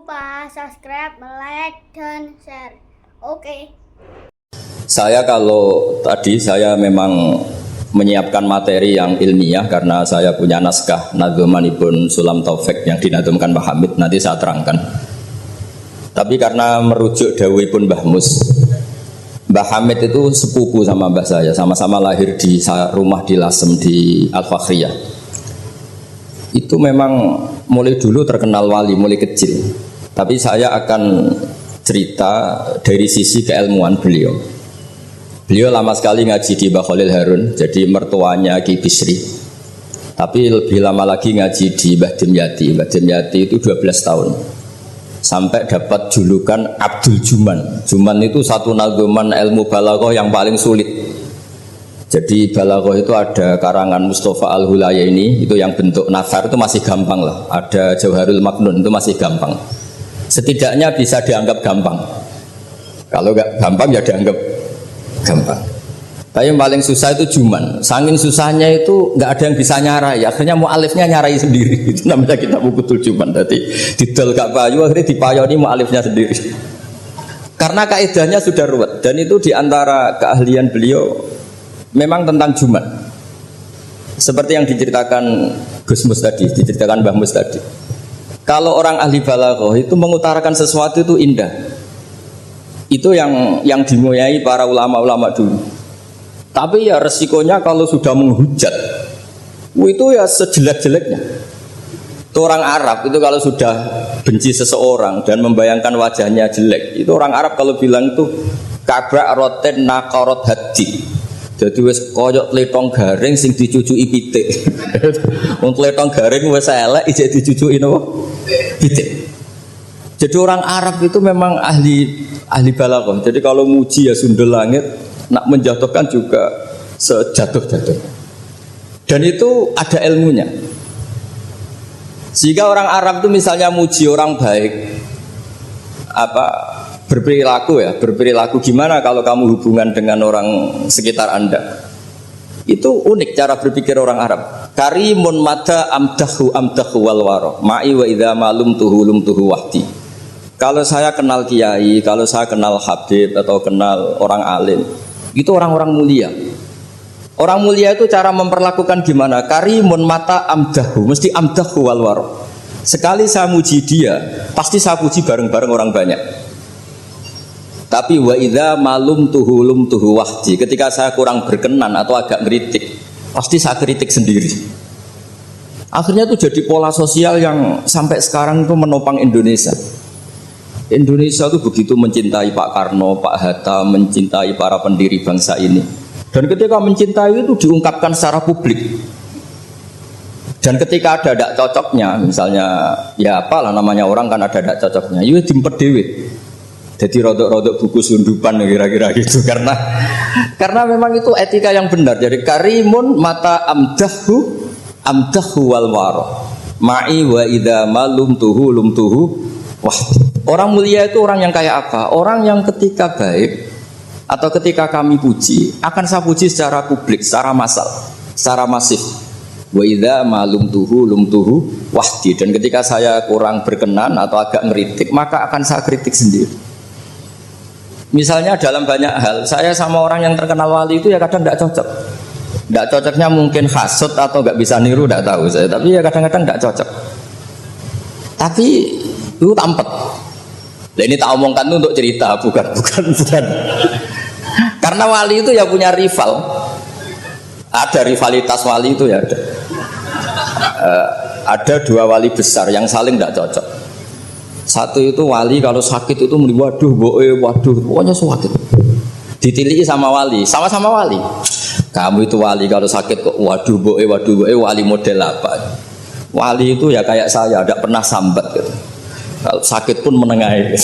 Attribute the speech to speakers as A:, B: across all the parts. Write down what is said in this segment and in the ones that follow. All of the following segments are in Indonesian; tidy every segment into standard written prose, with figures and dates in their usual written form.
A: Lupa subscribe, like, dan share. Oke.
B: Saya kalau tadi saya memang menyiapkan materi yang ilmiah karena saya punya naskah Nadzuman Ibn Sulam Taufik yang dinadzumkan Mbah Hamid, nanti saya terangkan. Tapi karena merujuk dawuhipun Mbah Mus, Mbah Hamid itu sepupu sama mbah saya, sama-sama lahir di rumah di Lasem di Al-Fakhriyah. Itu memang mulai dulu terkenal wali, mulai kecil. Tapi saya akan cerita dari sisi keilmuan beliau. Beliau lama sekali ngaji di Mbah Khalil Harun, jadi mertuanya Ki Bisri. Tapi lebih lama lagi ngaji di Mbah Dimyati. Mbah Dimyati itu 12 tahun. Sampai dapat julukan Abdul Juman. Juman itu satu nadzuman ilmu balaghah yang paling sulit. Jadi balaghah itu ada karangan Mustafa Al-Hulayaini, itu yang bentuk nafar itu masih gampang lah. Ada Jauharul Maknun itu masih gampang. Setidaknya bisa dianggap gampang. Kalau nggak gampang ya dianggap gampang. Tapi yang paling susah itu Juman. Saking susahnya itu nggak ada yang bisa nyarai. Akhirnya mu'alifnya nyarai sendiri. Itu namanya kita Bukutul Juman. Jadi didol gak payu, akhirnya dipayoni mu'alifnya sendiri. Karena kaidahnya sudah ruwet. Dan itu diantara keahlian beliau memang tentang Juman. Seperti yang diceritakan Gus Mus tadi, diceritakan Mbah Mus tadi. Kalau orang ahli balaghah itu mengutarakan sesuatu itu indah. Itu yang dimuyai para ulama-ulama dulu. Tapi ya resikonya kalau sudah menghujat, itu ya sejelek-jeleknya. Itu orang Arab itu kalau sudah benci seseorang dan membayangkan wajahnya jelek, itu orang Arab kalau bilang itu kabrak roten nakarot hati. Jadi wes koyok tletong garing sing dicucuki pitik. Wong tletong garing wes elek ijek dicucuki napa? Pitik. Jadi orang Arab itu memang ahli balaghah. Jadi kalau muji ya sundel langit, nak menjatuhkan juga sejatuh-jatuh. Dan itu ada ilmunya. Jika orang Arab itu misalnya muji orang baik, berperilaku gimana kalau kamu hubungan dengan orang sekitar Anda? Itu unik cara berpikir orang Arab. Karimun mata amdahu wal waro ma'i wa idza malum tuhu wahdi. Kalau saya kenal kiai, kalau saya kenal habib atau kenal orang alim, itu orang-orang mulia. Orang mulia itu cara memperlakukan gimana? Karimun mata amdahu, mesti amdahu wal waro. Sekali saya muji dia, pasti saya puji bareng-bareng orang banyak. Tapi wa idza malum tuhu wahdi, ketika saya kurang berkenan atau agak ngeritik, pasti saya kritik sendiri. Akhirnya itu jadi pola sosial yang sampai sekarang itu menopang Indonesia. Indonesia itu begitu mencintai Pak Karno, Pak Hatta, mencintai para pendiri bangsa ini. Dan ketika mencintai itu diungkapkan secara publik. Dan ketika ada tidak cocoknya, misalnya ya apalah namanya orang kan ada tidak cocoknya, itu dimpet dewe. Jadi rodok-rodok buku sundupan kira-kira gitu karena memang itu etika yang benar. Jadi karimun mata amdahu wal waro ma'i wa idza malum tuhu wahdi. Orang mulia itu orang yang kayak apa? Orang yang ketika baik atau ketika kami puji akan saya puji secara publik, secara massal, secara masif. Wa idza malum tuhu wahdi. Dan ketika saya kurang berkenan atau agak ngeritik, maka akan saya kritik sendiri. Misalnya dalam banyak hal, saya sama orang yang terkenal wali itu ya kadang tidak cocok. Tidak cocoknya mungkin hasut atau nggak bisa niru, tidak tahu saya. Tapi ya kadang-kadang tidak cocok. Tapi itu tampet. Nah, ini tak omongkan itu untuk cerita, bukan. Karena wali itu ya punya rival. Ada rivalitas wali itu ya ada. Ada dua wali besar yang saling tidak cocok. Satu itu wali kalau sakit itu waduh, pokoknya sakit. Ditiliki sama wali, sama-sama wali. Kamu itu wali kalau sakit kok waduh, wali model apa? Wali itu ya kayak saya, tidak pernah sambat gitu. Kalau sakit pun menengahi.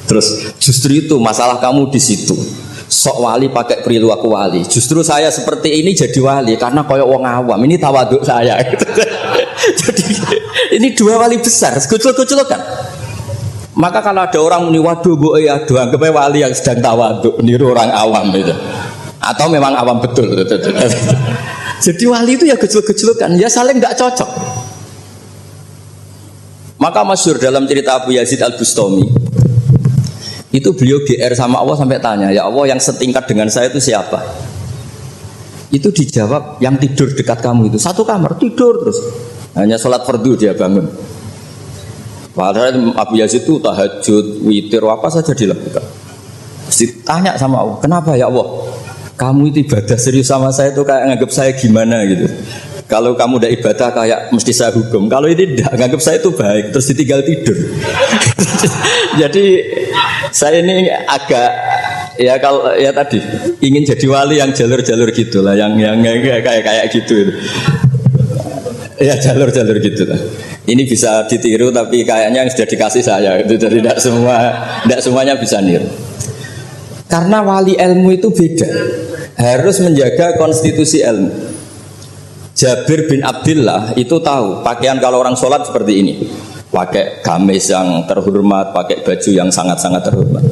B: Terus justru itu masalah kamu di situ. Sok wali pakai perilaku wali. Justru saya seperti ini jadi wali karena koyok wong awam. Ini tawaduk saya. Jadi ini dua wali besar, kucul-kucul kan. Maka kalau ada orang muni waduh aduh anggapnya wali yang sedang tawaduk niru orang awam itu. Atau memang awam betul. Jadi wali itu ya kucul-kucul kan, ya saling tidak cocok. Maka masyhur dalam cerita Abu Yazid Al-Bustami, itu beliau GR sama Allah sampai tanya, ya Allah yang setingkat dengan saya itu siapa? Itu dijawab yang tidur dekat kamu itu, satu kamar tidur terus, hanya sholat fardu dia bangun. Padahal Abu Yazid itu tahajud, witir, apa saja dilakukan. Mesti tanya sama Allah, kenapa ya Allah? Kamu itu ibadah serius sama saya itu kayak nganggap saya gimana gitu. Kalau kamu udah ibadah kayak mesti saya hukum. Kalau ini tidak, nganggap saya itu baik, terus ditinggal tidur. Jadi saya ini agak ya kalau ya tadi ingin jadi wali yang jalur-jalur gitulah, yang kayak gitu. Ya jalur-jalur gitu lah. Ini bisa ditiru tapi kayaknya yang sudah dikasih saya itu, jadi tidak semuanya bisa niru. Karena wali ilmu itu beda, harus menjaga konstitusi ilmu. Jabir bin Abdillah itu tahu pakaian kalau orang sholat seperti ini, pakai gamis yang terhormat, pakai baju yang sangat-sangat terhormat.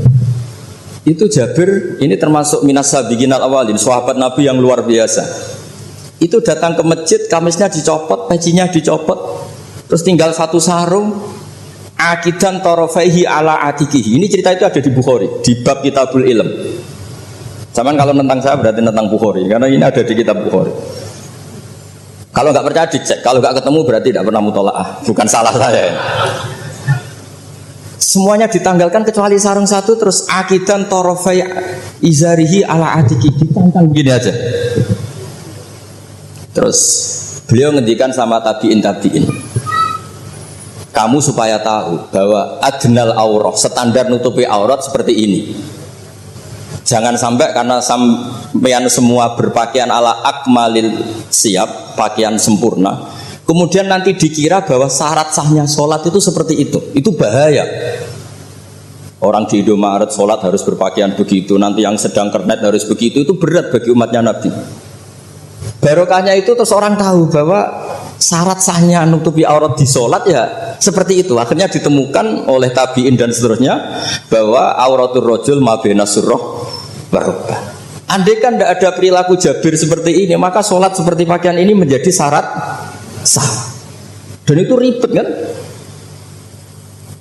B: Itu Jabir ini termasuk minas sabiqin al-awwalin, sahabat Nabi yang luar biasa. Itu datang ke masjid, gamisnya dicopot, pecinya dicopot, terus tinggal satu sarung, akidan tarafaihi ala atikihi. Ini cerita itu ada di Bukhari, di bab Kitabul Ilm. Zaman kalau tentang saya berarti tentang Bukhari, karena ini ada di kitab Bukhari. Kalau nggak percaya dicek, kalau nggak ketemu berarti tidak pernah mutolaah, bukan salah saya. Semuanya ditanggalkan kecuali sarung satu, terus akidan tarafai izarihi ala atikihi, ditangkal begini aja. Terus beliau ngendikan sama tabiin, kamu supaya tahu bahwa adnal aurah, standar nutupi aurat seperti ini. Jangan sampai karena sampean semua berpakaian ala akmalil siap, pakaian sempurna, kemudian nanti dikira bahwa syarat sahnya sholat itu seperti itu bahaya. Orang di Indomaret sholat harus berpakaian begitu, nanti yang sedang kernet harus begitu, itu berat bagi umatnya Nabi. Barokahnya itu terus orang tahu bahwa syarat sahnya nutupi aurat di sholat ya seperti itu. Akhirnya ditemukan oleh tabiin dan seterusnya bahwa auratul rajul ma baina surrah warukbah. Andai kan tidak ada perilaku Jabir seperti ini, maka sholat seperti pakaian ini menjadi syarat sah. Dan itu ribet kan?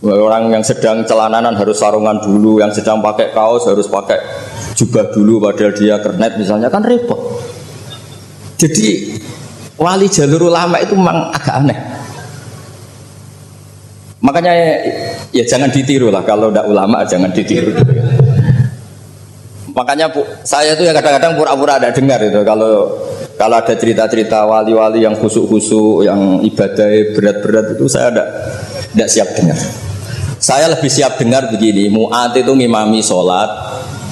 B: Orang yang sedang celananan harus sarungan dulu, yang sedang pakai kaos harus pakai jubah dulu, padahal dia kernet misalnya, kan repot. Jadi wali jalur ulama itu memang agak aneh. Makanya ya jangan ditiru lah, kalau tidak ulama jangan ditiru. Makanya saya itu ya kadang-kadang pura-pura ada dengar itu kalau ada cerita-cerita wali-wali yang khusuk-khusuk, yang ibadah berat-berat itu saya tidak siap dengar. Saya lebih siap dengar begini, Mu'ad itu ngimami sholat,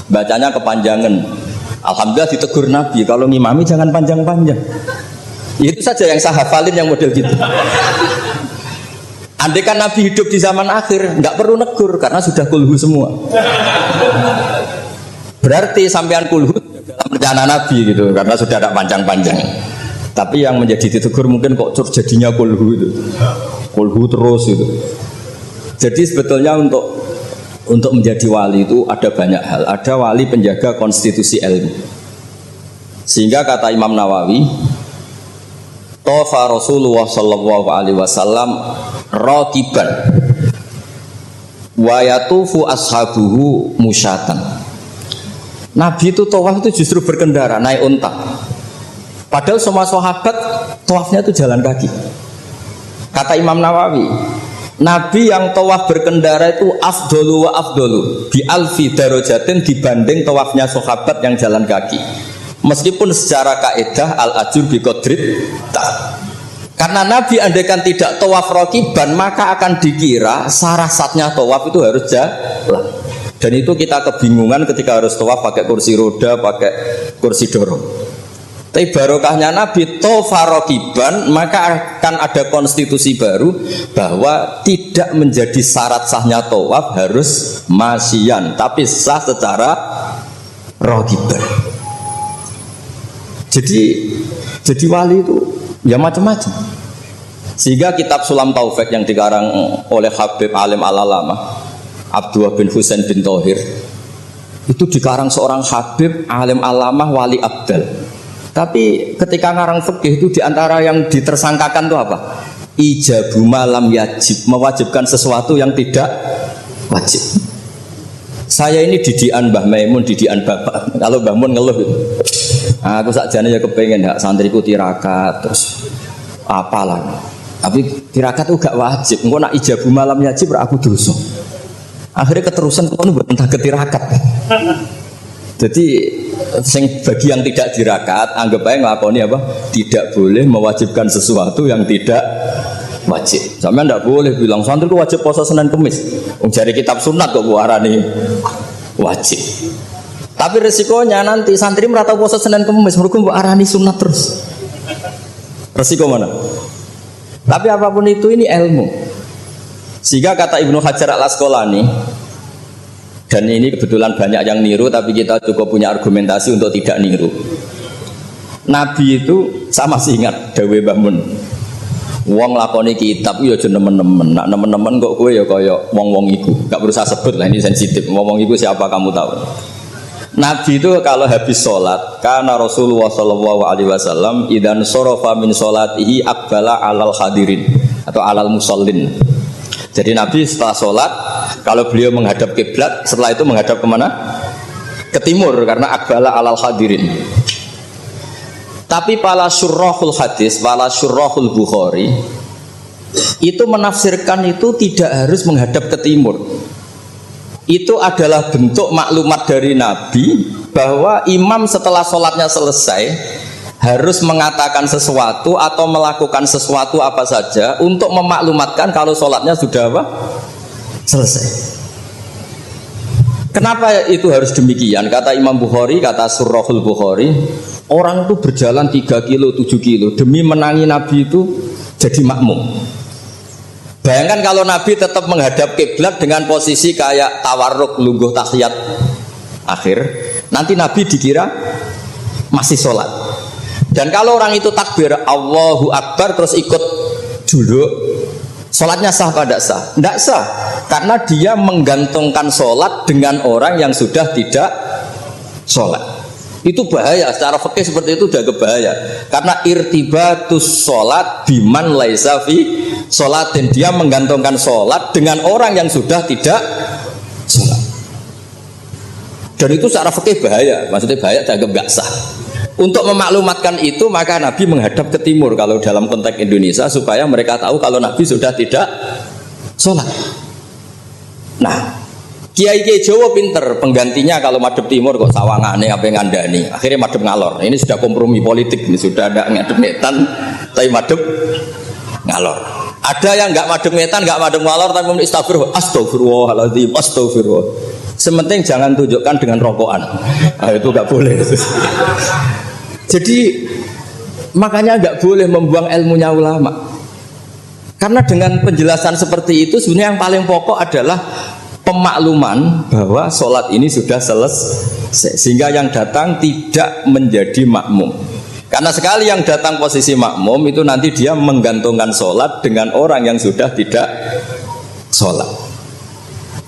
B: bacanya kepanjangan. Alhamdulillah ditegur Nabi, kalau ngimami jangan panjang-panjang. Itu saja yang saya hafalin yang model gitu. Andai kan Nabi hidup di zaman akhir, nggak perlu negur karena sudah kulhu semua. Berarti sampean kulhu dalam rencana Nabi gitu, karena sudah ada panjang-panjang. Tapi yang menjadi ditegur mungkin kok jadinya kulhu itu, kulhu terus itu. Jadi sebetulnya untuk menjadi wali itu ada banyak hal. Ada wali penjaga konstitusi ilmu. Sehingga kata Imam Nawawi, Tofa Rasulullah Sallallahu Alaihi Wasallam rotiban, wa yatufu ashabuhu musyatan. Nabi itu tawaf itu justru berkendara, naik unta. Padahal semua sahabat tawafnya itu jalan kaki. Kata Imam Nawawi, Nabi yang tawaf berkendara itu afdolu wa afdolu bi alfi darajatin dibanding tawafnya sahabat yang jalan kaki. Meskipun secara kaidah al ajur bi qadrit ta. Karena Nabi andaikan tidak tawaf rokiban, maka akan dikira sarasatnya tawaf itu harus jalan. Dan itu kita kebingungan ketika harus tawaf pakai kursi roda, pakai kursi dorong. Tapi barokahnya Nabi tawafa rokiban, maka akan ada konstitusi baru bahwa tidak menjadi syarat sahnya tawaf harus masyian, tapi sah secara rokiban. Jadi wali itu ya macam-macam. Sehingga kitab Sulam Taufik yang dikarang oleh Habib Alim Al-Alamah Abdullah bin Husain bin Thohir itu dikarang seorang Habib Alim Alamah Wali Abdal. Tapi ketika ngarang fikih itu diantara yang ditersangkakan itu apa? ijabu malam yajib, mewajibkan sesuatu yang tidak wajib. Saya ini didikan Mbah Maimun, didikan bapak. Kalau Mbah Mun ngeluh gitu, aku sakjane ya kepengen hak santriku tirakat terus apalah. Tapi tirakat itu gak wajib. Engko nak ijabu malam yajib aku dosa. Akhirnya keterusan kono mboten saged tirakat. Jadi sing bagi yang tidak tirakat anggap aja nglakoni apa? Tidak boleh mewajibkan sesuatu yang tidak wajib. Sampeyan ndak boleh bilang santriku wajib puasa Senin Kamis. Wong jare kitab sunat kok arani wajib. Tapi resikonya nanti santri merata puasa Senin Kamis mergo mbok arani sunat terus. Resiko mana? Tapi apapun itu ini ilmu. Sehingga kata Ibnu Hajar Al-Asqalani, dan ini kebetulan banyak yang niru, tapi kita cukup punya argumentasi untuk tidak niru. Nabi itu sama sih ingat dawe Mbah Mun. Wong lakoni kitab yo aja nemen-nemen. Nak nemen-nemen kok kowe ya kaya wong-wong iku. Enggak berusaha sebut lah, ini sensitif. Wong-wong iku siapa kamu tahu? Nabi itu kalau habis sholat, karena Rasulullah Shallallahu Alaihi Wasallam idan sorofa min sholatihi akbala alal hadirin atau alal musallin. Jadi Nabi setelah sholat, kalau beliau menghadap kiblat, setelah itu menghadap kemana? Ke timur, karena akbala alal hadirin. Tapi para syurrahul hadis, para syurrahul Bukhari itu menafsirkan itu tidak harus menghadap ke timur. Itu adalah bentuk maklumat dari Nabi bahwa imam setelah sholatnya selesai harus mengatakan sesuatu atau melakukan sesuatu apa saja untuk memaklumatkan kalau sholatnya sudah apa? Selesai. Kenapa itu harus demikian? Kata Imam Bukhari, kata Surahul Bukhari, orang itu berjalan 3 kilo, 7 kilo demi menangi Nabi itu jadi makmum. Bayangkan kalau Nabi tetap menghadap kiblat dengan posisi kayak tawarruk lungguh tahiyat akhir, nanti Nabi dikira masih sholat. Dan kalau orang itu takbir Allahu Akbar terus ikut duduk, sholatnya sah apa tidak sah? Tidak sah, karena dia menggantungkan sholat dengan orang yang sudah tidak sholat. Itu bahaya, secara fikih seperti itu udah bahaya. Karena irtibatus sholat biman laisa fi sholatin, dia menggantungkan sholat dengan orang yang sudah tidak sholat. Dan itu secara fikih bahaya, maksudnya bahaya dianggap gak sah. Untuk memaklumatkan itu maka Nabi menghadap ke timur kalau dalam konteks Indonesia, supaya mereka tahu kalau Nabi sudah tidak sholat. Nah, Kiai-kiai Jawa pinter, penggantinya kalau madhep timur kok sawangane apa ngandani, akhirnya madhep ngalor. Ini sudah kompromi politik, ini sudah ada ngadep ngetan, tapi madhep ngalor. Ada yang nggak madhep ngetan, nggak madhep ngalor, tapi mau istighfar, astagfirullahaladzim, astagfirullah. Sementing jangan tunjukkan dengan rokokan, nah, itu nggak boleh. Jadi makanya nggak boleh membuang ilmunya ulama, karena dengan penjelasan seperti itu sebenarnya yang paling pokok adalah pemakluman bahwa sholat ini sudah selesai, sehingga yang datang tidak menjadi makmum. Karena sekali yang datang posisi makmum itu nanti dia menggantungkan sholat dengan orang yang sudah tidak sholat.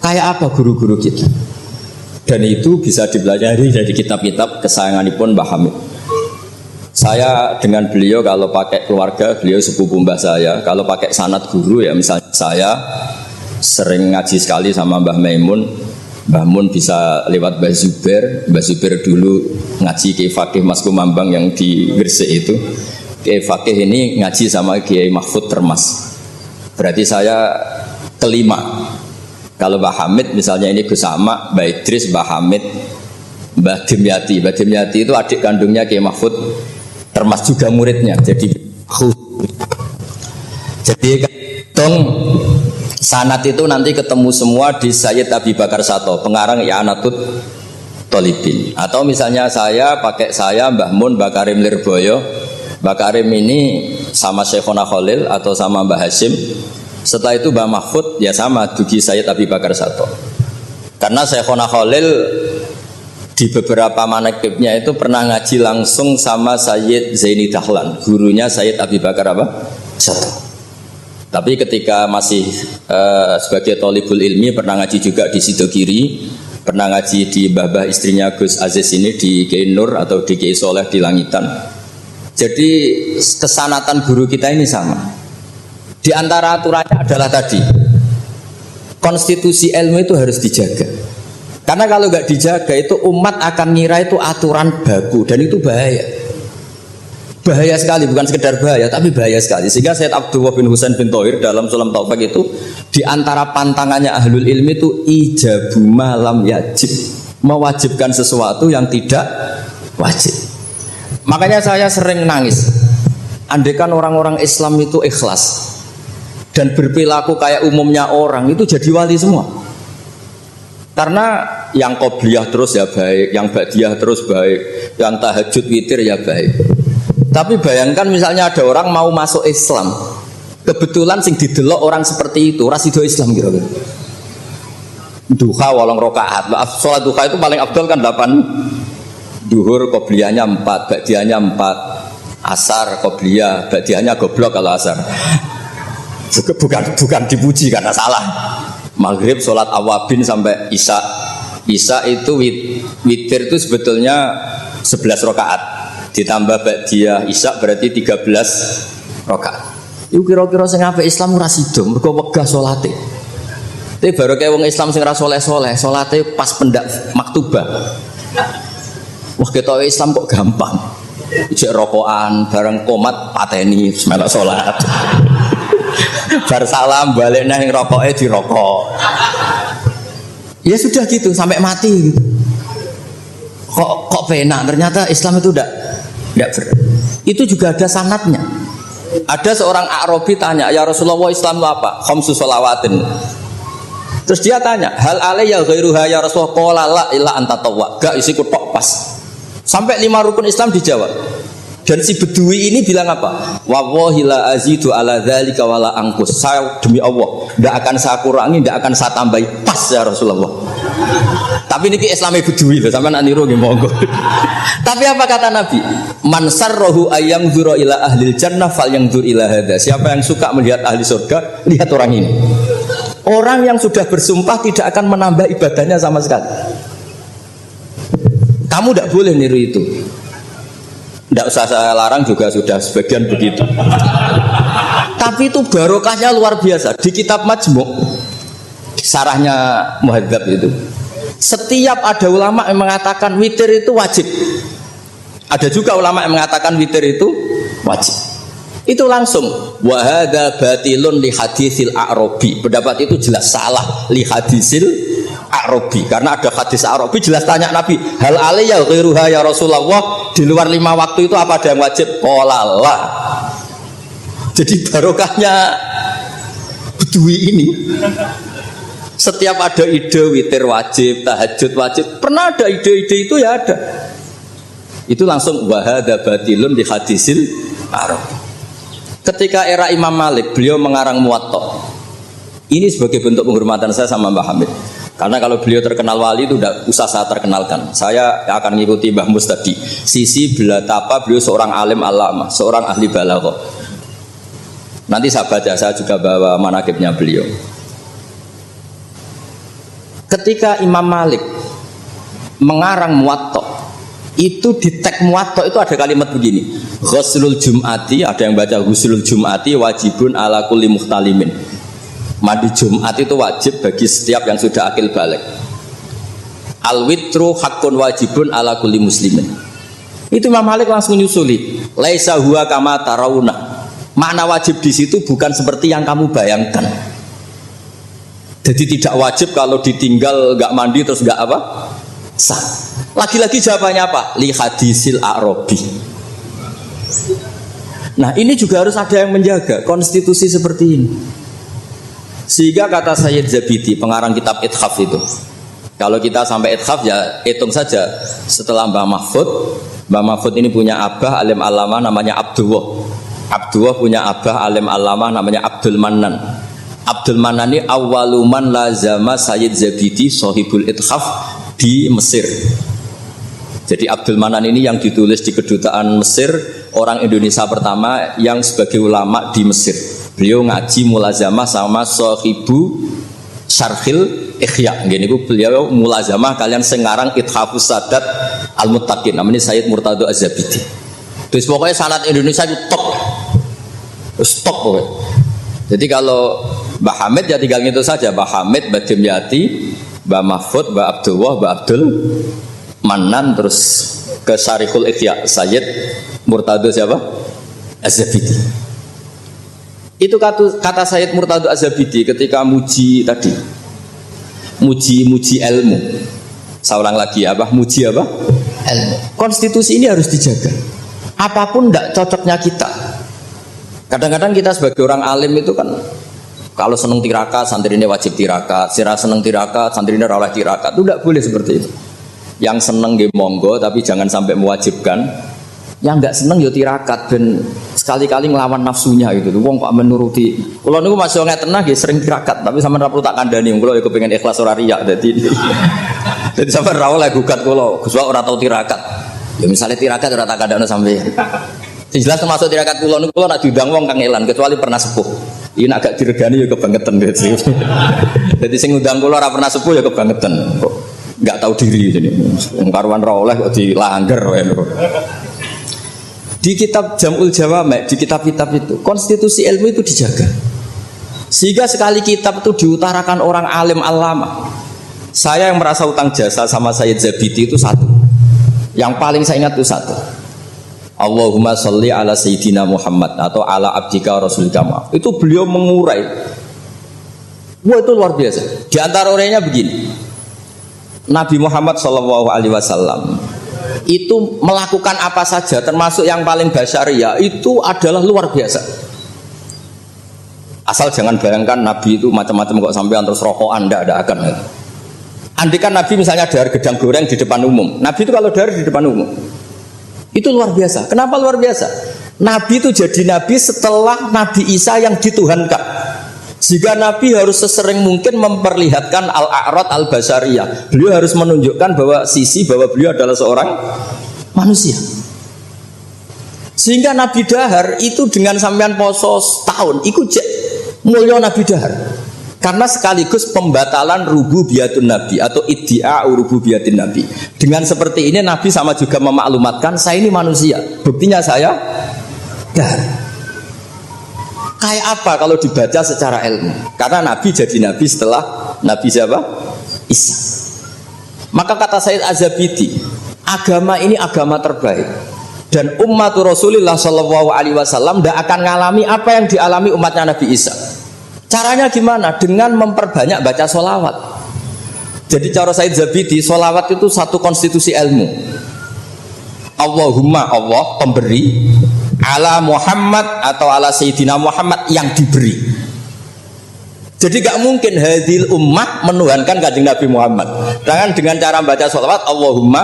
B: Kayak apa guru-guru kita? Dan itu bisa dipelajari dari kitab-kitab kesayanganipun Mbah Hamid. Saya dengan beliau kalau pakai keluarga, beliau sepupu mbah saya. Kalau pakai sanad guru ya misalnya saya sering ngaji sekali sama Mbah Maimun. Mbah Mun bisa lewat Mbah Zubair. Mbah Zubair dulu ngaji Kiai Fakih Mas Kumambang yang di Gresik itu. Kiai Fakih ini ngaji sama Kiai Mahfud Termas. Berarti saya kelima. Kalau Mbah Hamid misalnya ini Gus Sama, Mbah Idris, Mbah Hamid, Mbah Dimyati. Mbah Dimyati itu adik kandungnya Kiai Mahfud Termas, juga muridnya. Jadi sanad itu nanti ketemu semua di Sayyid Abi Bakar Sato, pengarang I'anatut Thalibin. Atau misalnya saya pakai Mbah Mun, Mbah Karim Lirboyo. Mbah Karim ini sama Syekhona Khalil atau sama Mbah Hashim. Setelah itu Mbah Mahfud ya sama dugi Sayyid Abi Bakar Sato. Karena Syekhona Khalil di beberapa manaqibnya itu pernah ngaji langsung sama Sayyid Zaini Dahlan, gurunya Sayyid Abi Bakar Sato. Tapi ketika masih sebagai thalibul ilmi pernah ngaji juga di Sidogiri, pernah ngaji di babah istrinya Gus Aziz ini di Kiai Nur atau di Kiai Soleh di Langitan. Jadi kesanatan guru kita ini sama. Di antara aturannya adalah tadi, konstitusi ilmu itu harus dijaga. Karena kalau nggak dijaga itu umat akan ngira itu aturan baku dan itu bahaya. Bahaya sekali, bukan sekedar bahaya tapi bahaya sekali. Sehingga Sayyid Abdullah bin Husain bin Thohir dalam Sulam Taufik itu di antara pantangannya ahlul ilmi itu ijabu malam yajib, mewajibkan sesuatu yang tidak wajib. Makanya saya sering nangis. Andaikan orang-orang Islam itu ikhlas dan berperilaku kayak umumnya orang, itu jadi wali semua. Karena yang qobliyah terus ya baik, yang ba'diyah terus baik, yang tahajud witir ya baik. Tapi bayangkan misalnya ada orang mau masuk Islam, kebetulan sing didelok orang seperti itu rasido Islam kira-kira. Duha 8 rakaat. Salat duha itu paling afdal kan 8. Duhur qobliyahnya 4, ba'diyahnya 4. Asar qobliyah, ba'diyahnya goblok kalau asar. Bukan dipuji karena salah. Maghrib sholat awabin sampai isya. Isya itu witir itu sebetulnya 11 rakaat. Ditambah ba'diyah isya berarti 13 rakaat. Iku kira-kira sing apik Islam ora sida, mergo wegah salate. Tapi baru kayak wong Islam sing ra saleh-saleh, salate pas pendak maktubah. Wah ketok Islam kok gampang. Ijek rokokan bareng komat pateni melok salat. Bar salam balik nang rokoke dirokok. Ya sudah gitu sampai mati gitu. Kok penak, ternyata Islam itu enggak itu juga ada sanadnya. Ada seorang Arabi tanya, "Ya Rasulullah, Islam itu apa?" Khamsu shalawatin. Terus dia tanya, "Hal alayya ghairuha ya Rasulullah?" Qala la illa anta tawwa. Gak isiku tok pas. Sampai 5 rukun Islam dijawab. Dan si Bedui ini bilang apa? Wallahi la azidu ala dzalika wala angkus. Saya demi Allah, tidak akan saya kurangi, tidak akan saya tambahi. Pas ya Rasulullah. Tapi ini Islamnya Bedui loh, sampean nak niru nggih monggo. Tapi apa kata Nabi? Man sarrahu ayyang dzura ila ahlil jannah falyandzur ila hadza. Siapa yang suka melihat ahli surga, lihat orang ini. Orang yang sudah bersumpah tidak akan menambah ibadahnya sama sekali. Kamu tidak boleh niru itu. Tidak usah saya larang juga sudah sebagian begitu. Tapi itu barokahnya luar biasa. Di kitab Majmu' sarahnya Muhadzab itu, setiap ada ulama yang mengatakan witir itu wajib, ada juga ulama yang mengatakan witir itu wajib. Itu langsung wa hadza batilun li hadisil a'rabi. Pendapat itu jelas salah li hadisil a'rabi, karena ada hadis a'rabi jelas tanya Nabi, hal alayya ghairuha ya Rasulullah, di luar 5 waktu itu apa ada yang wajib? Qala la. Jadi barokahnya Bedui ini, setiap ada ide witir wajib, tahajud wajib, pernah ada ide-ide itu ya ada. Itu langsung wa hadza batilun li hadisil a'rabi. Ketika era Imam Malik, beliau mengarang Muwatta. Ini sebagai bentuk penghormatan saya sama Mbah Hamid. Karena kalau beliau terkenal wali itu tidak usah saya terkenalkan. Saya akan mengikuti Mbah Mus tadi. Sisi belatapa beliau seorang alim alama, seorang ahli balaghah. Nanti saya baca, saya juga bawa manaqibnya beliau. Ketika Imam Malik mengarang Muwatta, itu di teks Muwatta itu ada kalimat begini, ghuslul jum'ati, ada yang baca ghuslul jum'ati wajibun ala kulli muhtalimin. Mandi Jumat itu wajib bagi setiap yang sudah akil balik. Al witru hakun wajibun ala kulli muslimin. Itu Imam Malik langsung nyusuli, laisa huwa kama tarawuna. Makna wajib di situ bukan seperti yang kamu bayangkan. Jadi tidak wajib kalau ditinggal nggak mandi terus nggak apa? Sah. Lagi-lagi jawabannya apa? Li hadisil a'rabi. Nah ini juga harus ada yang menjaga konstitusi seperti ini. Sehingga kata Sayyid Zabidi, pengarang kitab Ithaf itu, kalau kita sampai Ithaf ya hitung saja. Setelah Mbah Mahfud ini punya abah alim alama namanya Abdullah. Abdullah punya abah alim alama namanya Abdul Mannan. Abdul Mannan ini awaluman lazama Sayyid Zabidi Sohibul Ithaf di Mesir. Jadi Abdul Manan ini yang ditulis di kedutaan Mesir, orang Indonesia pertama yang sebagai ulama di Mesir. Beliau ngaji mulazamah sama Sohibu Syarhil Ikhya. Gini beliau mulazamah kalian sengarang Ithafus Sadat Al-Muttaqin. Namanya Sayyid Murtado Az-Zabidi. Terus pokoknya sanad Indonesia itu top. Pokoknya. Jadi kalau Mbah Hamid ya tinggal gitu saja, Mbah Hamid, Mbah Dimyati, Mbah Mahfud, Mbah Abdullah, Mbah Abdul Manan, terus ke Syarihul Ihya Sayyid Murtado siapa? Az-Zabidi. Itu kata Sayyid Murtado Az-Zabidi ketika muji tadi, muji ilmu. Saya ulang lagi apa? Muji apa? Ilmu. Konstitusi ini harus dijaga. Apapun tidak cocoknya kita. Kadang-kadang kita sebagai orang alim itu kan kalau seneng tirakat, santri ini wajib tirakat. Sira seneng tirakat, santri ini ora tirakat. Itu tidak boleh seperti itu. Yang seneng nggih monggo, tapi jangan sampai mewajibkan. Yang enggak seneng yo tirakat ben sekali-kali ngelawan nafsunya gitu. Wong kok menuruti. Kula niku masih ngeten nggih sering tirakat, tapi sampean ora perlu tak kandhani. Kula yo kepengin ikhlas ora riya dadi. Jadi sampean ra oleh gugat kula, Gus ora tau tirakat. Ya misalnya tirakat ora tak kandhani sampean. Sing jelas termasuk tirakat kula niku kula nak diundang wong kang elan kecuali pernah sepuh. Ini agak diregani ya kebangetan gitu. Jadi sing ngundang kula ora pernah sepuh ya kebangetan. Kok enggak tahu diri jadi. Wong karuan ra oleh kok dilanggar wae. Di kitab Jam'ul Jawami', di kitab-kitab itu konstitusi ilmu itu dijaga. Sehingga sekali kitab itu diutarakan orang alim alama. Saya yang merasa utang jasa sama Sayyid Zabidi itu satu. Yang paling saya ingat itu satu. Allahumma sholli ala Sayyidina Muhammad atau ala abdika rasulika maaf. Itu beliau mengurai. Wah itu luar biasa. Di antara urainya begini. Nabi Muhammad SAW itu melakukan apa saja termasuk yang paling basyariah itu adalah luar biasa. Asal jangan bayangkan Nabi itu macam-macam kok sampai terus rokokan tidak akan. Andikan Nabi misalnya dahar gedang goreng di depan umum. Nabi itu kalau dahar di depan umum itu luar biasa. Kenapa luar biasa? Nabi itu jadi Nabi setelah Nabi Isa yang dituhankan. Jika Nabi harus sesering mungkin memperlihatkan al-a'rad al-basariyah. Beliau harus menunjukkan bahwa beliau adalah seorang manusia. Sehingga Nabi dahar itu dengan sampean poso setahun ikut mulia Nabi dahar. Karena sekaligus pembatalan rububiyatun Nabi atau iddia rububiyatin Nabi. Dengan seperti ini Nabi sama juga memaklumatkan saya ini manusia. Buktinya saya dahar. Kayak apa kalau dibaca secara ilmu? Karena Nabi jadi Nabi setelah Nabi siapa? Isa. Maka kata Sayyid Az-Zabidi, agama ini agama terbaik. Dan umat Rasulullah SAW tidak akan mengalami apa yang dialami umatnya Nabi Isa. Caranya gimana? Dengan memperbanyak baca sholawat. Jadi cara Sayyid Zabidi, sholawat itu satu konstitusi ilmu. Allahumma Allah pemberi, ala Muhammad atau ala Sayyidina Muhammad yang diberi. Jadi gak mungkin hadil ummah menuhankan kanjeng Nabi Muhammad. Dengan cara baca sholawat, Allahumma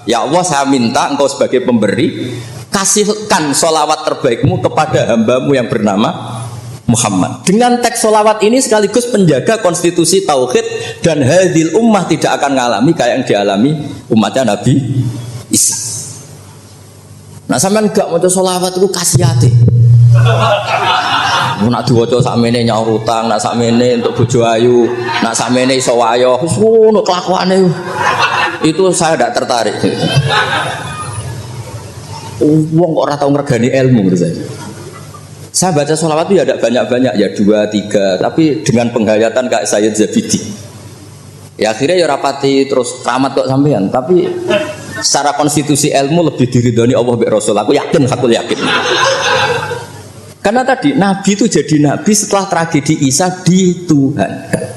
B: ya Allah saya minta engkau sebagai pemberi kasihkan sholawat terbaikmu kepada hambamu yang bernama Muhammad. Dengan teks sholawat ini sekaligus penjaga konstitusi tauhid dan hadil ummah tidak akan mengalami kayak yang dialami umatnya Nabi Isa. Nah sampean gak maca sholawat itu kasihate. Nak diwaca sakmene nyaur utang, nak sakmene untuk bojo ayu, nak sakmene iso wayo, wis ngono kelakuane. Itu saya tidak tertarik. Wong kok ora tau ngregani ilmu gitu saja. Saya baca sholawat itu ya tidak banyak-banyak, ya 2, 3, tapi dengan penghayatan kayak Sayyid Zabidi. Ya akhirnya ya rapati terus keramat kok sampean, tapi secara konstitusi ilmu lebih diridhoni Allah mbek Rasul. Aku yakin. Karena tadi Nabi itu jadi Nabi setelah tragedi Isa dituhankan.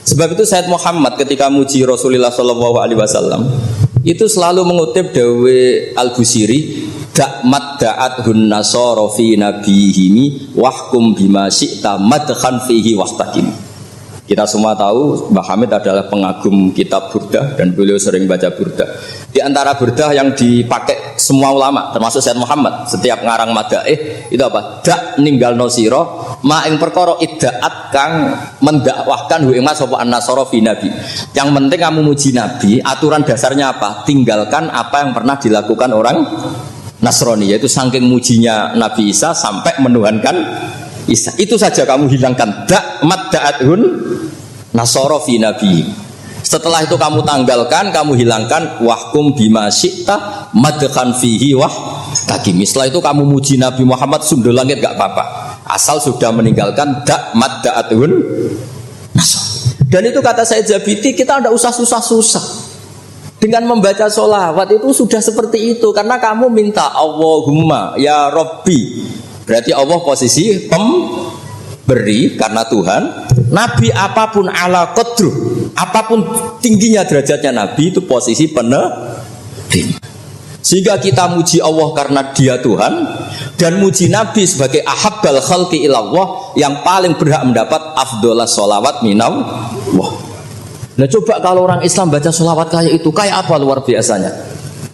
B: Sebab itu Sayyid Muhammad ketika muji Rasulullah SAW itu selalu mengutip dawe Al-Busiri, da'mat da'athun nasara fi nabihimi wahkum bima syi'ta madkhan fihi wastaqim. Kita semua tahu Mbah Hamid adalah pengagum kitab Burdah dan beliau sering baca Burdah. Di antara Burdah yang dipakai semua ulama termasuk Sayyid Muhammad setiap ngarang madaih itu apa? Dak ninggal nosiro ma ing perkara iddaat kang mendakwahkan hu ing mas sapa an-nasara fi nabi. Yang penting kamu muji nabi, aturan dasarnya apa? Tinggalkan apa yang pernah dilakukan orang Nasrani, yaitu saking mujinya Nabi Isa sampai menuhankan Isa. Itu saja kamu hilangkan da'mat da'athun nasara fi nabi. Setelah itu kamu tanggalkan, kamu hilangkan wahkum bima syi'ta madkhan fihi wah takim. Setelah itu kamu muji Nabi Muhammad sundul langit gak apa-apa. asal sudah meninggalkan dak madda'atun nasab. Dan itu kata Said Zabidi, kita tidak usah susah-susah dengan membaca sholawat itu sudah seperti itu, karena kamu minta Allahumma ya Rabbi, berarti Allah posisi pemberi karena Tuhan. Nabi apapun ala qadru, apapun tingginya derajatnya Nabi itu posisi penerima. Sehingga kita muji Allah karena Dia Tuhan, dan muji Nabi sebagai ahabbal khalqi ilallah, yang paling berhak mendapat afdholas sholawat minallah. Nah coba kalau orang Islam baca sholawat kayak itu, kayak apa luar biasanya?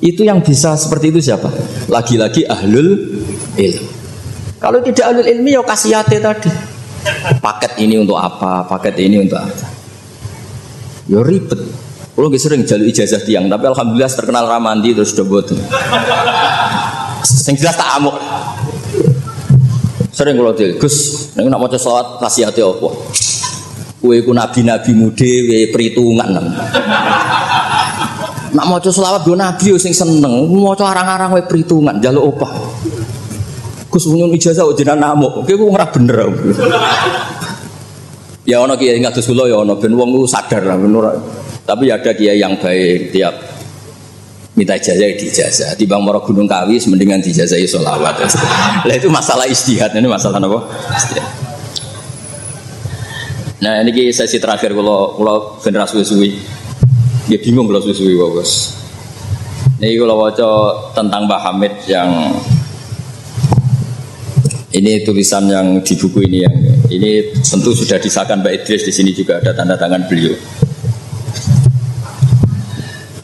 B: Itu yang bisa seperti itu siapa? Lagi-lagi ahlul ilm. Kalau tidak ahlul ilmi ya kasihate tadi. Paket ini untuk apa? Paket ini untuk apa? Ya ribet. Kalau nggak sering jalur ijazah tiang, tapi alhamdulillah terkenal ramandi terus udah buat. Yang jelas tak amuk. Sering kalau dia, Gus, nak mau sholawat kasih hati apa? Kue ku nabi-nabi mude, we perhitungan. Nak mau sholawat do nabi, sing seneng. Mau arang-arang we perhitungan, jalur opah. Gus punyun ijazah ujian namuk, kue ku ngerah bener. Ya ono kiai ngatus kula ya ono ben wong ku sadar lah menurut. Tapi ada kiai yang baik, tiap minta ijazah dijazah. Timbang moro Gunung Kawi mendingan dijazahi sholawat. Lah itu masalah istihad, ini masalah apa? Istihad. Nah ini sesi terakhir kalau generasi suwi, dia bingung kalau suwi bagus. Ini kalau baca tentang Mbah Hamid yang ini tulisan yang di buku ini, yang ini tentu sudah disahkan Mbak Idris, di sini juga ada tanda tangan beliau.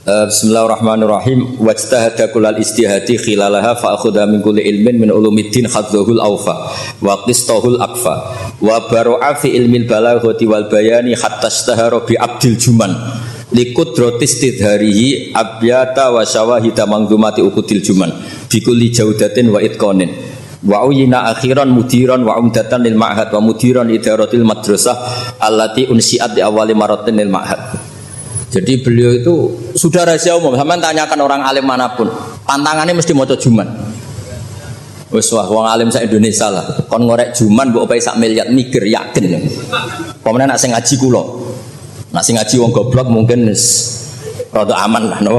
B: Bismillahirrahmanirrahim. Wajtahada kullal istihadi khilalaha fa akhudha min kulli ilmin min ulumiddin khadzuhul awfa wa qistahul akfa wa baru'a fi ilmil balaghati wal bayani hatta ishtahara bi abdil juman liqudratis tidharihi abyata wa syawahida mangdumati ukudil juman bi kulli jaudatin wa itqanin wa uyina akhiran mudiran wa umdatan lil ma'had wa mudiran idaratil madrasah allati unsiat di awali maratin lil ma'had. Jadi beliau itu sudah rahasia umum. Sampeyan tanyakan orang alim manapun, pantangannya mesti maca juman. Wis wah wong alim sak Indonesia lah. Kon ngorek juman mbok opae sak miliar mikir yakin. Pemene nak sing ngaji kula. Nak sing ngaji wong goblok mungkin wis rada aman lah no.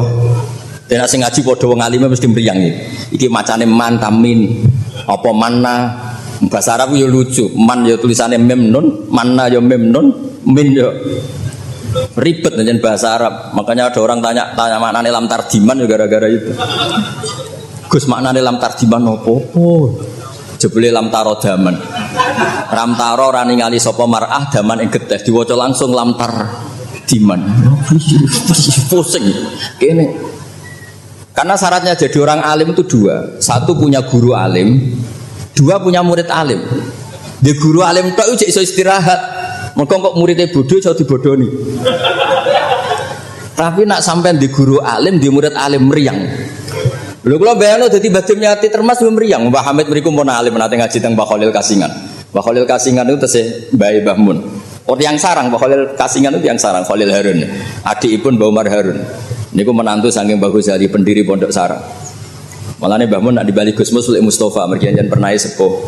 B: Dan nak sing ngaji padha wong alime mesti mriyang iki. Iki macane man tamin. Apa manna? Bahasa Arab yo lucu. Man yo tulisannya mem nun, manna yo mem nun, min yo ribet dengan bahasa Arab. Makanya ada orang tanya maknane lam tarjiman ya gara-gara itu. Gus maknane lam tarjiman opo? Jebule lam taro daman. Ram taro ora ningali sapa mar'ah daman ing getih diwaca langsung lam tarjiman. Pusing. Kene. Karena syaratnya jadi orang alim itu dua. Satu punya guru alim, dua punya murid alim. Di guru alim tok iso istirahat. Mereka kok muridnya bodoh jauh dibodohi. Tapi nak sampai di guru alim, di murid alim meriang. Lho kalau bayangno dadi Badim Nyati Termas meriang. Mbah Hamid mriku pun alim nate ngaji teng Mbah Khalil Kasingan. Mbah Khalil Kasingan itu tesih Mbah Mbah Mun. Orang yang sarang Mbah Khalil Kasingan itu yang sarang Khalil Harun. Adikipun Mbah Umar Harun. Niku menantu saking Mbah Ghazali pendiri Pondok Sarang. Malane Mbah Mun nak dibalik Gus Mus Mustafa mergi jan pernah sepuh.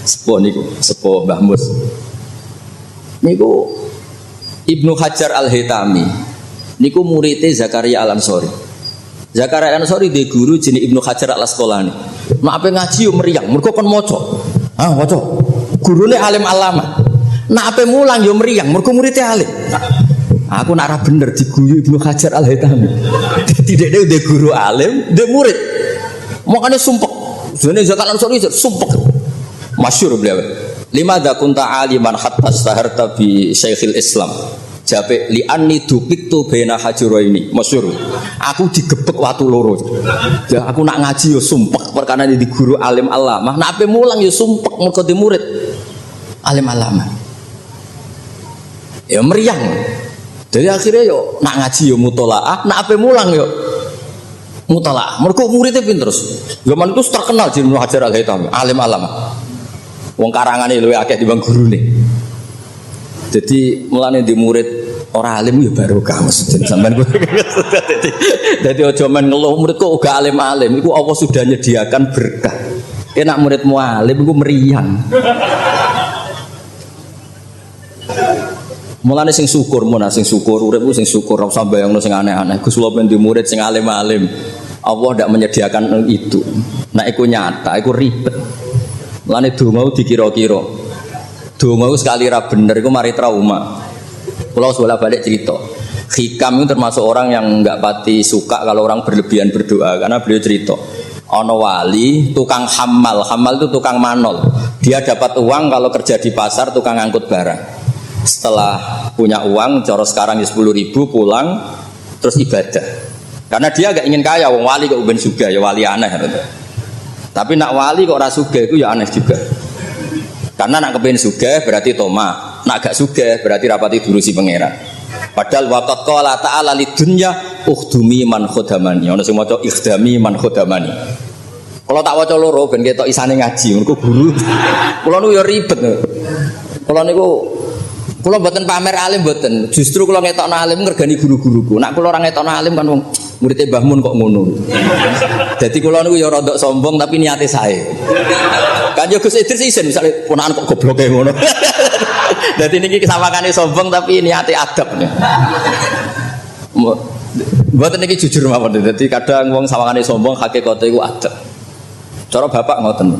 B: Sepuh niku, sepuh Mbah Mus. Niku Ibnu Hajar Al-Haytami niku muridnya Zakaria Al-Ansori. Zakaria Al-Ansori di guru jenis Ibnu Hajar Al-Asqalani. Nek ape ngaji yo meriang, mergo kon maca. Maca. Gurune alim alama. Nek ape mulang yo meriang, mergo muridnya alim. Aku nak ra bener diguyu Ibnu Hajar Al-Haytami. Tidak de guru alim, de murid. Makane sumpek. Jane Zakaria Al-Ansori sumpek. Masyhur beliau. Lima dakunta aliman hatta staharta bi Syekhil Islam. Jape li anni dupiktu bena hajuraini. Masyhur. Aku digebek watu loro. Ya aku nak ngaji yo sumpek perkara di guru alim alamah. Nak ape mulang yo sumpek mergo di murid alim alamah. Ya meriang. Jadi akhirnya yo nak ngaji yo mutolaah, nak ape mulang yo mutolaah. Mergo muridnya pinter. Zaman itu terkenal Ibnu Hajar Al-Haytami, alim alamah. Wong karangane luwih akeh timbang gurune. Jadi mulane di murid ora alim ya barokah maksudnya sampean. Dadi aja men ngeluh muridku uga alim-alim iku Allah sudah nyediakan berkah. Kena murid mualim iku meriang. Mulane sing syukur urip sing syukur ora usah bayangno sing aneh-aneh. Gus kula ben di murid sing alim-alim. Allah ndak menyediakan itu. Nek iku nyata, iku ribet. Mulane donga dikira-kira. Donga sekali ra bener iku mari trauma. Kula bolak-balik cerita. Hikam itu termasuk orang yang enggak pati suka kalau orang berlebihan berdoa karena beliau cerita. Ono wali tukang hamal itu tukang manol. Dia dapat uang kalau kerja di pasar tukang angkut barang. Setelah punya uang, coro sekarang 10.000 pulang terus ibadah. Karena dia gak ingin kaya, wong wali kok ben sugih ya wali aneh. Tapi nak wali kok ora sugih itu ya aneh juga. Karena nak kepen sugih berarti toma, nak gak sugih berarti rapati durusi pangeran. Padahal waqat qala ta'ala lidunya ukhdumi man khodamani. Ono sing maca ikhdami man khodamani. Kalau tak waca loro ben ketok isane ngaji, mergo guru. Kula niku ya ribet. Kula mboten pamer alim mboten. Justru kula ngetokno alim ngergani guru-guruku. Nek kula ora ngetokno alim kan wong murid Mbah Mun kok ngono. Dadi kula niku ya rada sombong tapi niate sae. Kan yo Gus Idris isin misale ponakan kok gobloke ngono. Dadi niki kesawakane sombong tapi niate adab. Mboten niki jujur mawon. Dadi kadang wong sawangane sombong hakikate iku adab. Cara bapak ngoten.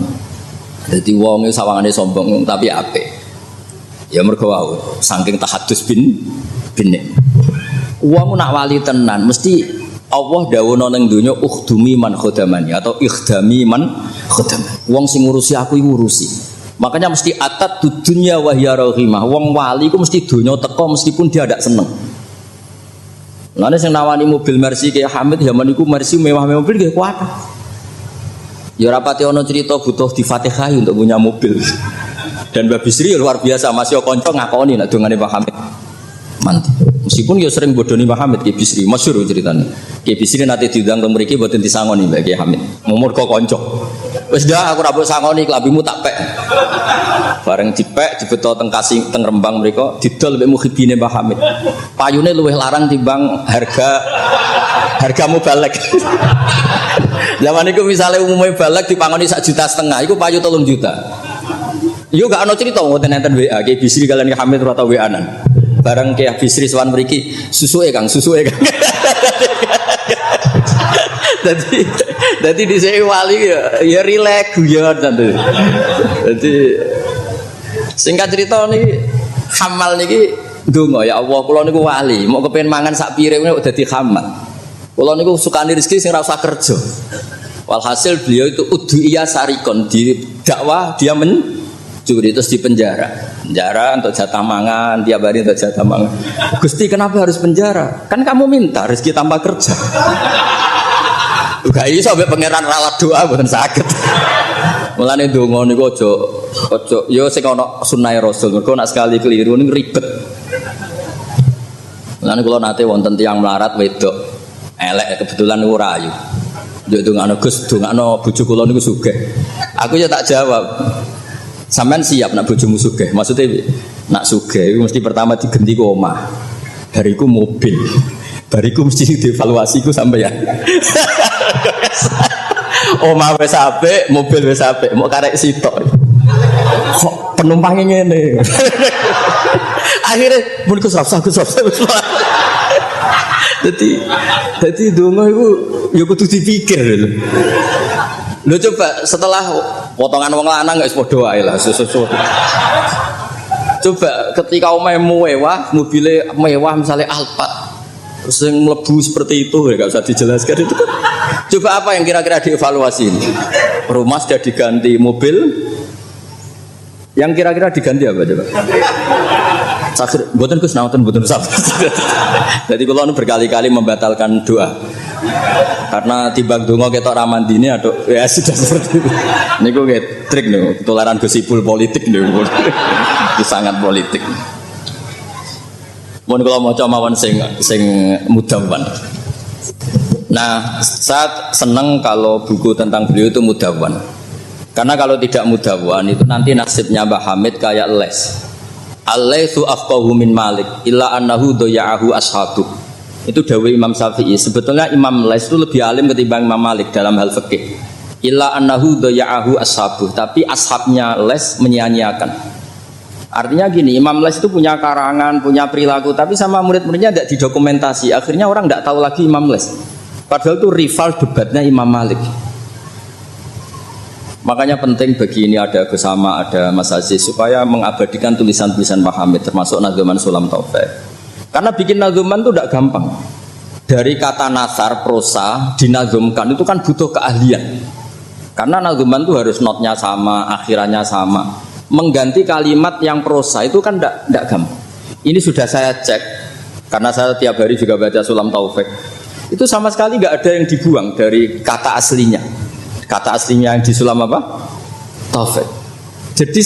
B: Dadi wong sawangane sombong tapi apik. Ya mergo wau saking tahadus bin. Wong nak wali tenan mesti Allah dawuhna ning donya ukhdumi man khodamani atau ikhdami man khodamani. Wong sing ngurusi aku iku urusi. Makanya mesti atat dunya wa hiya rahimah. Wong wali iku mesti donya teko meskipun dia ndak seneng. Lane sing nawani mobil Mercy Ki Hamid zaman iku Mercy mewah-mewah mobil nggih kuat. Ya rapati ana cerita butuh difatihai untuk punya mobil. Dan Mbak Bisri luar biasa masih konco ngakoni nak dongane Pak Hamid. Mantap. Meskipun ya sering bodoni Pak Hamid Ki Bisri, masyhur ceritanya. Ki Bisri nanti diundang ke mriki mboten disangoni Mbak Ki Hamid. Umur kok konco. Wis dah aku ra mbok sangoni klambimu tak pek. Bareng dipek dibeto teng Kasing teng Rembang mriko didol mbek muhibine Pak Hamid. Payune luwih larang timbang harga mubalek. Zaman iku misale umume balek dipangoni 1,5 juta, iku payu 3 juta. Yo gak ono cerita ngoten enten WA Ki Bisri kalian Ki Hamid ora tau WA-an. Bareng Ki Bisri sowan mriki susuke Kang. Dadi dhisik wali ya rileks guyon tentu. Dadi singkat cerita niki hamal niki ndonga ya Allah kula niku wali, mau kepengin mangan sak piring kok dadi hamal. Kula niku sukani rezeki sing ora usah kerja. Walhasil beliau itu udhiya sarikon di dakwah dia mencuri terus di penjara untuk jatah mangan tiap hari untuk jatah mangan. Gusti kenapa harus penjara? Kan kamu minta rezeki tanpa kerja. Gak iso sampai pangeran ralat doa mboten saged. Mulane donga niku aja yo sing ana sunah Rasul. Mergo nek sekali keliru niku ribet. Mulane kula nate wonten tiyang melarat wedok elek kebetulan niku rayu. Yo dongano Gus, dongano bojo kula niku sugih. Aku ya tak jawab. Sampean siap nak bojomu sugih? Maksudnya nak sugih mesti pertama digenti ku omah. Bariku mobil. Bariku mesti dievaluasi ku sampean. Omah wis apik, mobil wis apik, mau karek sitok. Kok penumpangnya ngene. Akhirnya mun Gus Rafsa. Dadi donga iku ya kudu dipikir lho. Lho coba setelah potongan wong lanang wis padha wae lah sesuatu. Coba ketika omahmu mewah, mobilnya mewah misalnya Alphard. Terus yang mlebu seperti itu ya enggak usah dijelaskan itu. Coba apa yang kira-kira dievaluasi ini? Rumah sudah diganti, mobil yang kira-kira diganti apa coba? Sakit, buatan Gus Nawaton, buatan sabar. Jadi kalau berkali-kali membatalkan doa karena timbang dongo ketok ramandine atau ya sudah seperti itu. Ini gue kayak trik nih, ketularan gosipul politik nih, itu sangat politik. Mohon kalau mau coba mawon sing mudawan. Nah, saat senang kalau buku tentang beliau itu mudawan. Karena kalau tidak mudawan itu nanti nasibnya Mbah Hamid kayak les. Al-laitsu afqahu min Malik illa annahu daya'ahu ashabu. Itu dawuh Imam Syafi'i. Sebetulnya Imam Les itu lebih alim ketimbang Imam Malik dalam hal fikih. Illa annahu daya'ahu ashabuh, tapi ashabnya Les menyia-nyiakan. Artinya gini, Imam Les itu punya karangan, punya perilaku, tapi sama murid-muridnya tidak didokumentasi. Akhirnya orang tidak tahu lagi Imam Les. Padahal itu rival debatnya Imam Malik. Makanya penting bagi ini ada Gusama, ada Mas Aziz supaya mengabadikan tulisan-tulisan Pak Hamid termasuk Nadzuman Sulam Taufik. Karena bikin nadzuman itu tidak gampang. Dari kata nasar prosa dinadzumkan itu kan butuh keahlian. Karena nadzuman itu harus notnya sama, akhirannya sama. Mengganti kalimat yang prosa itu kan tidak gampang. Ini sudah saya cek karena saya tiap hari juga baca Sulam Taufik. Itu sama sekali nggak ada yang dibuang dari kata aslinya. Kata aslinya yang di Sulam apa? Taufik. Jadi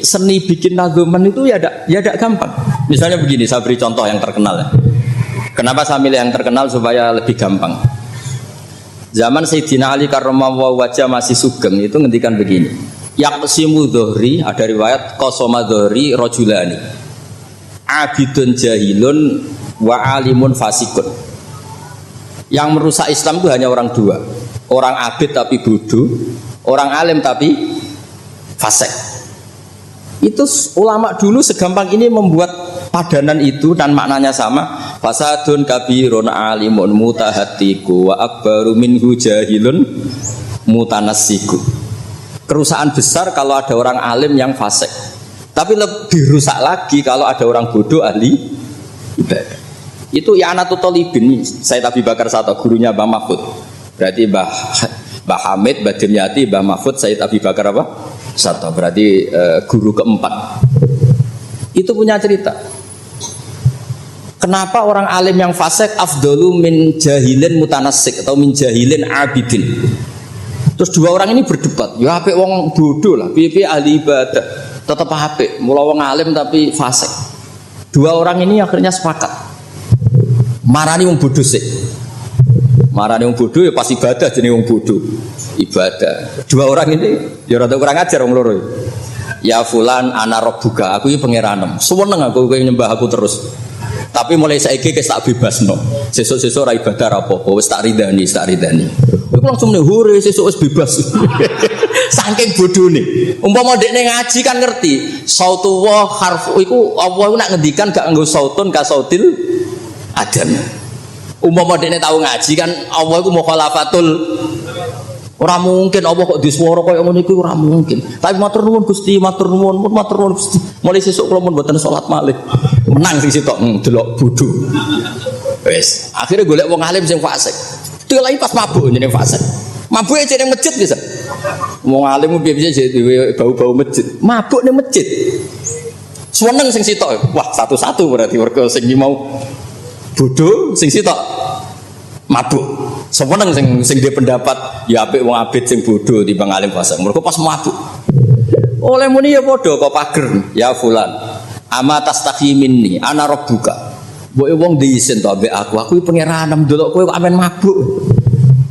B: seni bikin nadzuman itu ya tidak gampang. Misalnya begini, saya beri contoh yang terkenal ya. Kenapa saya milih yang terkenal supaya lebih gampang? Zaman Sayyidina Ali karramallahu wajah masih sugeng itu ngendikan begini. Yaqsimu dhuhri, ada riwayat qasama dhuhri rajulani. Abidun jahilun wa alimun fasikun. Yang merusak Islam itu hanya orang dua. Orang abid tapi bodoh, orang alim tapi fasik. Itu ulama dulu segampang ini membuat padanan itu dan maknanya sama. Fasadun kabirun alimun mutahatiku wa akbaru minhu jahilun mutanassiku. Kerusakan besar kalau ada orang alim yang fasik. Tapi lebih rusak lagi kalau ada orang bodoh ahli ibadah. Itu I'anatul Thalibin, Sayyid Abi Bakar Sato, gurunya Mbah Mahfud. Berarti Mbah Hamid, Mbah Dimyati, Mbah Mahfud, Sayyid Abi Bakar apa? Sato. Berarti guru keempat. Itu punya cerita. Kenapa orang alim yang fasik afdalu min jahilin mutanassik atau min jahilin abidin? Terus dua orang ini berdebat. Ya apik wong bodoh lah, piye ahli ibadah, tetap apik. Mula wong alim tapi fasik. Dua orang ini akhirnya sepakat. Marani wong bodoh sih. Marani wong bodoh ya pas ibadah jenenge wong bodoh. Ibadah. Dua orang ini ya rada kurang ajar wong loro. Ya fulan ana rabbuka, aku iki pangeranmu. Suweneng aku kowe nyembah aku terus. Tapi mulai saiki wis tak bebasno. Sesuk-sesuk ora ibadah ora apa-apa, wis tak ridani. Iku langsung hure sesuk wis bebas. Saking bodone. Umpama dekne ngaji kan ngerti, sautu wa harfu iku Allah iku nak ngendikan gak nggo sautun ka sautil adam. Umpama dekne tau ngaji kan Allah iku mukhalafatul. Ora mungkin Allah kok diswara koyo ngono iku ora mungkin. Tapi matur nuwun Gusti, matur nuwun Gusti. Mulai sesuk kula mun mboten salat malih. Menang sing sitok delok bodho. Wis, akhirnya golek wong alim sing fasik. Delai pas mabuk jenenge fasik. Mabuke cek ning masjid bisa. Wong alim piye-piye dhewe bau-bau masjid. Mabuk ning masjid. Seneng sing sitok. Wah, satu-satu berarti mergo sing mau bodho, sing sitok mabuk. Seneng sing dia pendapat ya apik wong abid sing bodho timbang alim fasik. Mergo pas mabuk. Oleh muni ya padha kok pager. Ya fulan. Ama tastahi minni ana rabbuka. Mbok wong diisin to ambek aku iki pangeran ndelok kowe kok amen mabuk.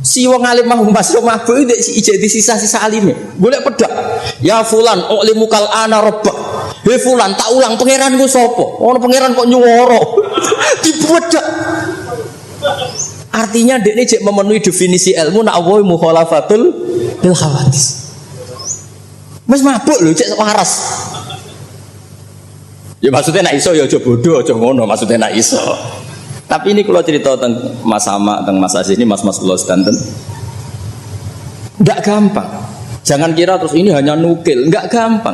B: Si wong alim mah masuk mabuk iki jadi sisa-sisa alime. Golek pedak. Ya fulan ulimukal ana rabbak. He fulan tak ulang pangeranku sapa? Ono pangeran kok nyuwara. Dibedak. Artinya dekne cek memenuhi definisi ilmu nak wa mukhalafatul bil khawatis. Mas mabuk lho cek waras. Ya maksudnya nak iso ya aja bodoh aja ngono maksudnya nak iso. Tapi ini kalau cerita tentang Mas Sama, tentang Mas Aziz ini mas-mas kula sedanten. Enggak gampang. Jangan kira terus ini hanya nukil, enggak gampang.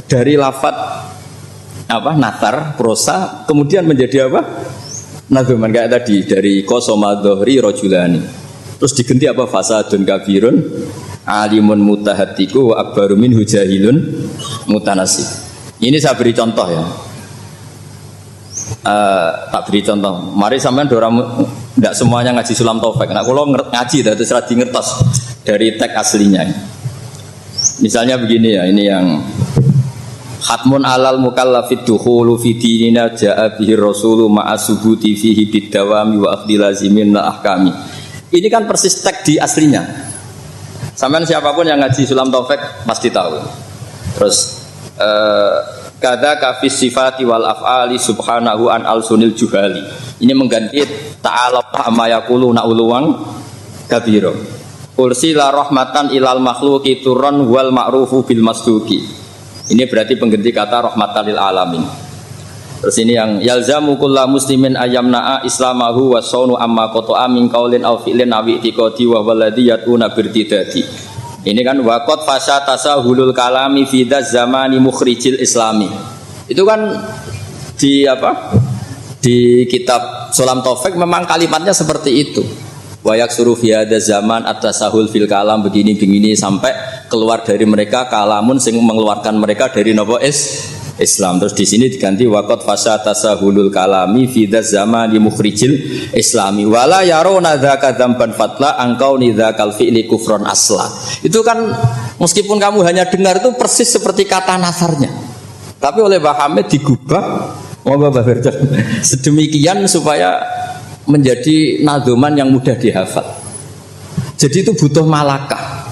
B: Dari lafaz apa natar prosa kemudian menjadi apa? Nadzuman kayak tadi dari qasama dhuhri rajulani. Terus diganti apa fasadun kabirun alimun mutahatiku wa akbaru minhu jahilun mutanasib. Ini saya beri contoh ya. Tak beri contoh. Mari sampean orang tidak semuanya ngaji Sulam Taufik. Nah, kalau ngaji terus radi ngertos dari teks aslinya. Misalnya begini ya, ini yang Hatmun alal mukallafid dukhulu fi dinina ja'a bihi rasulu ma'a subuti fihi bidawami wa akhdhi lazimin la ahkami. Ini kan persis teks di aslinya. Sampean siapapun yang ngaji Sulam Taufik pasti tahu. Terus kada kafis sifati wal af'ali subhanahu an al-sunil juhali. Ini mengganti ta'ala amma yaqulu na uluwang kabiro. ursila rahmatan ilal makhluqi turran wal ma'rufu bil masduqi. Ini berarti pengganti kata rahmatan lil alamin. Terus ini yang yalzamu kullu muslimin ayyamna'a islamahu wa saunu amma qata'a min qaulin aw fi'lin aw i'tiqadi wa walladhi yatuna birtidati. Ini kan waqad fasha tasahulul kalami fi zamani mukhrijil islami. Itu kan di apa? Di kitab Sulam Taufik memang kalimatnya seperti itu. Wayak suruh fi hadza zaman at-tasahul fil kalam begini sampai keluar dari mereka kalamun sing mengeluarkan mereka dari nopo Islam. Terus di sini diganti waqad fasha tasahulul kalami fi zaman di mukhrijil islami wala yaruna dzaka dzamban fatla angkau nidzakal fi'li kufron asla. Itu kan meskipun kamu hanya dengar itu persis seperti kata nasarnya. Tapi oleh Mbah Hamid digubah sedemikian supaya menjadi nadzuman yang mudah dihafal. Jadi itu butuh malakah.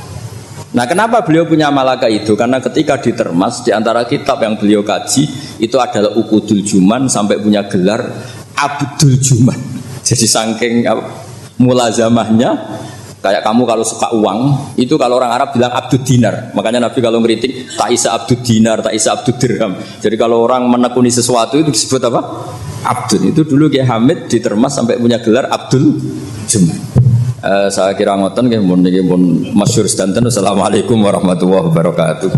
B: Nah, kenapa beliau punya malakah itu? Karena ketika ditermas di antara kitab yang beliau kaji itu adalah Uqudul Juman sampai punya gelar Abdul Juman. Jadi saking mulazamahnya kayak kamu kalau suka uang itu kalau orang Arab bilang Abdul Dinar. Makanya Nabi kalau ngeritik tak isa Abdul Dinar, tak isa Abdul Dirham. Jadi kalau orang menekuni sesuatu itu disebut apa? Abdul. Itu dulu Kiai Hamid ditermas sampai punya gelar Abdul Juman. Saya kira ngoten nggih mun niki pun masyhur sedanten. Assalamualaikum warahmatullahi wabarakatuh.